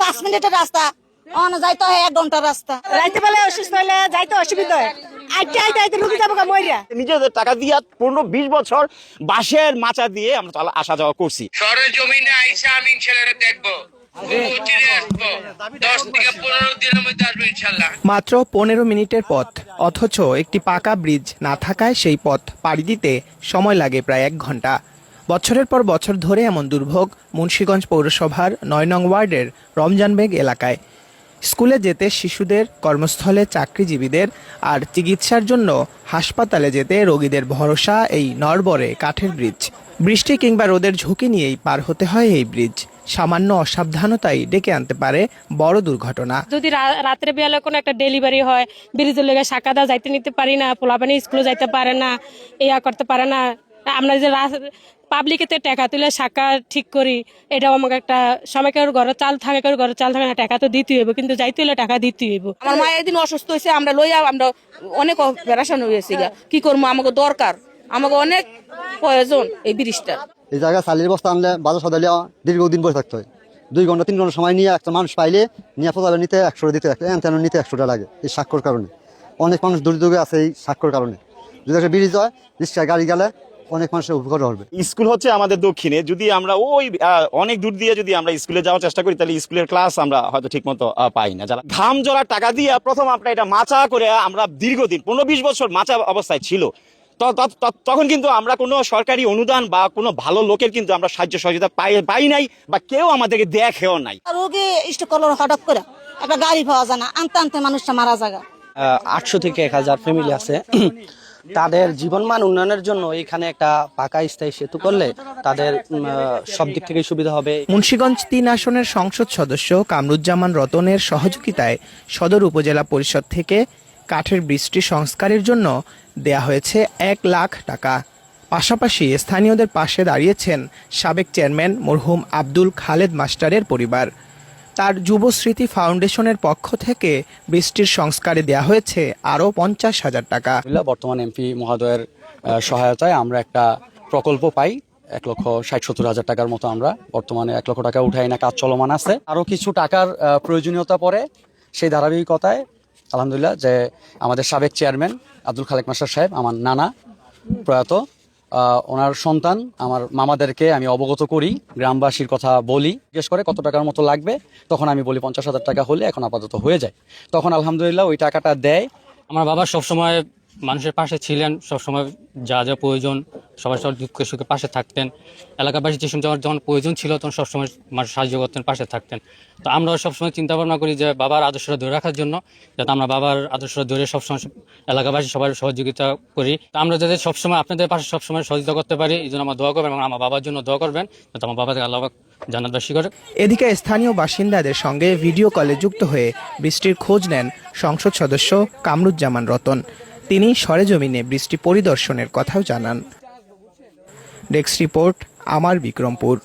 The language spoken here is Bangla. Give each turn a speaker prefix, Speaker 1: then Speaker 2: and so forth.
Speaker 1: 5 মিনিটের রাস্তা, যাইতে হয় 1 ঘন্টার রাস্তা।
Speaker 2: রাইতে বেলা অসুস্থ হলে যাইতে অসুবিধা হয়, আইতে রুগী যাবো মরিয়া।
Speaker 3: নিজেদের টাকা দিয়ে 15-20 বছর বাঁশের মাচা দিয়ে আমরা আসা যাওয়া করছি।
Speaker 4: শহরের জমিনে আইসা আমি ছেলেরা দেখবো,
Speaker 5: মাত্র 15 মিনিটের পথ, অথচ একটি পাকা ব্রিজ না থাকায় সেই পথ পাড়ি দিতে সময় লাগে প্রায় 1 ঘন্টা। বছরের পর বছর ধরে এমন দুর্ভোগ মুন্সিগঞ্জ পৌরসভার 9 নং ওয়ার্ডের রমজানবেগ এলাকায়। স্কুলে যেতে শিশুদের, কর্মস্থলে চাকরিজীবীদের আর চিকিৎসার জন্য হাসপাতালে যেতে রোগীদের ভরসা এই নড়বড়ে কাঠের ব্রিজ। বৃষ্টি কিংবা রোদের ঝুঁকি নিয়েই পার হতে হয় এই ব্রিজ। সামান্য অসাবধানতাই ডেকে আনতে পারে বড় দুর্ঘটনা।
Speaker 2: যদি রাত্রে বেলা কোনো একটা ডেলিভারি হয়, ব্রিজের লেগে সাকাদা যাইতে নিতে পারি না, পোলাপানি স্কুলে যাইতে পারে না, ইয়া করতে পারে না। আমরা যে পাবলিকেতে টাকা তুলে শাখা ঠিক করি, এটাও আমাকে একটা সময় কেউ ঘরে চাল থাকে, কেউ ঘরে চাল থাকে না, টাকা তো দিতে হইব, কিন্তু যাইতে হলে টাকা দিতে হইব।
Speaker 6: আমার মা একদিন অসুস্থ হয়েছে, আমরা লইয়া আমরা অনেক অপারেশন হয়েছি, কি করবো, আমাকে দরকার, আমাকে অনেক প্রয়োজন এই ব্রিজটা।
Speaker 7: এই জায়গায় চালের বস্তা আনলে বাজার সদাইলে দীর্ঘদিন বসে থাকতে হয়। 2 ঘন্টা 3 ঘন্টা সময় নিয়ে একটা মানুষ পাইলে নিয়ে ফোজালে নিতে 100 দিতে, নিতে 100 টাকা লাগে এই স্বাক্ষর কারণে। অনেক মানুষ দুর্যোগে আছে এই স্বাক্ষর কারণে। যদি একটা ব্রিজ হয়, রিক্সা গাড়ি গেলে অনেক মানুষের উপকার হবে।
Speaker 3: স্কুল হচ্ছে আমাদের দক্ষিণে, যদি আমরা ওই অনেক দূর দিয়ে যদি আমরা স্কুলে যাওয়ার চেষ্টা করি, তাহলে স্কুলের ক্লাস আমরা হয়তো ঠিক মতো পাই না। যারা ঘাম জড়ার টাকা দিয়ে প্রথম আমরা এটা মাচা করে আমরা দীর্ঘদিন 15-20 বছর মাচা অবস্থায় ছিল, তখন কিন্তু আমরা কোনো সরকারি অনুদান বা কোনো ভালো লোকের কিন্তু আমরা সাহায্য সহযোগিতা পাই নাই, বা কেউ আমাদেরকে দেখেও নাই।
Speaker 1: রোগী স্ট্রোক করলো হঠাৎ করে, একটা গাড়ি পাওয়া যায় না, আনতে আনতে মানুষটা মারা যায়।
Speaker 8: 800 থেকে 1000 ফ্যামিলি আছে, তাদের জীবনমান উন্নয়নের জন্য এখানে একটা পাকা স্থায়ী সেতু করলে তাদের সব দিক থেকে সুবিধা হবে।
Speaker 5: মুন্সিগঞ্জ 3 আসনের সংসদ সদস্য কামরুজ্জামান রতনের সহযোগিতায় সদর উপজেলা পরিষদ থেকে কাঠের ব্রিজটি সংস্কারের জন্য দেয়া হয়েছে 1 লাখ টাকা। পাশাপাশি স্থানীয়দের পাশে দাঁড়িয়েছেন সাবেক চেয়ারম্যান মরহুম আব্দুল খালেদ মাস্টারের পরিবার। তার যুবস্মৃতি ফাউন্ডেশনের পক্ষ থেকে বৃষ্টির সংস্কারে দেয়া হয়েছে আরও 50,000 টাকা।
Speaker 8: বর্তমান এমপি মহোদয়ের সহায়তায় আমরা একটা প্রকল্প পাই 1,60,70,000 টাকার মতো। আমরা বর্তমানে 1 লক্ষ টাকা উঠাই না, কাজ চলমান আছে। আরও কিছু টাকার প্রয়োজনীয়তা পড়ে, সেই ধারাবাহিকতায় আলহামদুলিল্লাহ যে আমাদের সাবেক চেয়ারম্যান আব্দুল খালেক মাস্টার সাহেব, আমার নানা প্রয়াত, ওনার সন্তান আমার মামাদেরকে আমি অবগত করি, গ্রামবাসীর কথা বলি, জিজ্ঞেস করে কত টাকার মতো লাগবে, তখন আমি বলি 50,000 টাকা হলে এখন আপাতত হয়ে যায়। তখন আলহামদুলিল্লাহ ওই টাকাটা দেয়।
Speaker 9: আমার বাবা সবসময় মানুষের পাশে ছিলেন, সবসময় যা যা প্রয়োজন সবার দুঃখে সুখে পাশে থাকতেন। এলাকাবাসী যে সময় যখন প্রয়োজন ছিল তখন সবসময় মানুষ সাহায্য করতেন, পাশে থাকতেন। তো আমরা সবসময় চিন্তা ভাবনা করি যে বাবার আদর্শটা ধরে রাখার জন্য, যাতে আমরা বাবার আদর্শটা ধরে সবসময় এলাকাবাসী সবার সহযোগিতা করি। তো আমরা যাতে সবসময় আপনাদের পাশে সবসময় সহযোগিতা করতে পারি, এই জন্য আমার দোয়া করবেন এবং আমার বাবার জন্য দোয়া করবেন, যাতে আমার বাবাকে আল্লাহ জান্নাতবাসী করে।
Speaker 5: এদিকে স্থানীয় বাসিন্দাদের সঙ্গে ভিডিও কলে যুক্ত হয়ে বৃষ্টির খোঁজ নেন সংসদ সদস্য কামরুজ্জামান রতন। তিনি সরেজমিনে বৃষ্টি পরিদর্শনের কথাও জানান। ডেস্ক রিপোর্ট, আমার বিক্রমপুর।